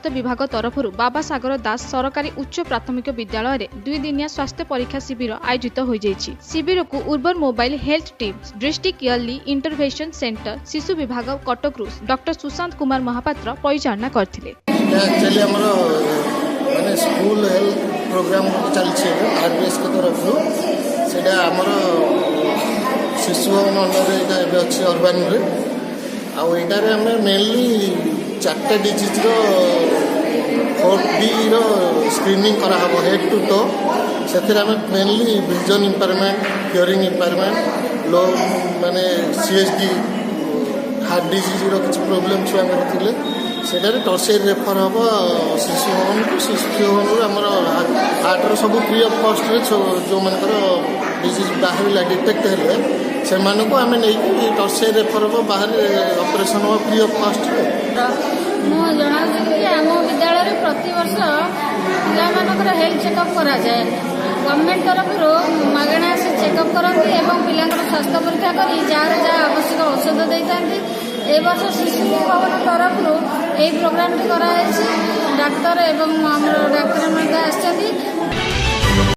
स्वास्थ्य विभाग तरफ बाबा सागर दास सरकारी उच्च प्राथमिक विद्यालय में 2 दिनिया स्वास्थ्य परीक्षा शिविर आयोजित हो जाइछि। शिविर को उर्बर mobile health team district early intervention centre शिशु विभाग कटक डॉक्टर सुशांत कुमार महापात्र परिचालना करथिले। एक्चुअली माने स्कूल हेल्थ प्रोग्राम चलछि आरबीएस के तरफ सेटा हमर शिशु भवन एटा एबे अछि अर्बन रे आ एटारे हम मेनली 4टा डिजीज रो 4D रो स्क्रीनिंग करा हबो हेड टू टो सेथरे हम मेनली विजन इंपरमेंट हियरिंग इंपरमेंट लो माने सीएसडी हार्ट डिजीज रो कुछ प्रॉब्लम छुआ में थिले सेटारे टर्शियरी रेफर हबो शिशु भवन हमर हार्ट रो सब फ्री ऑफ कॉस्ट रे जो मानकर डिजीज बाहर डिटेक्ट हेले से मानको आमे नै कि टर्शियरी रेफर हबो बाहर ऑपरेशन हो फ्री ऑफ कॉस्ट रे मो जणा कि हम विद्यालय रे प्रति वर्ष पिला मानकर हेल्थ चेकअप करा जाय। गवर्नमेंट तरफ मागणा से चेकअप करती एवं पिलांकर स्वास्थ्य परीक्षा करी जार जा आवश्यक औषध देइतांती। ए वर्ष शिशु भवन तरफ यही प्रोग्राम टी करा डाक्तर एवं डाक्तर आसछंती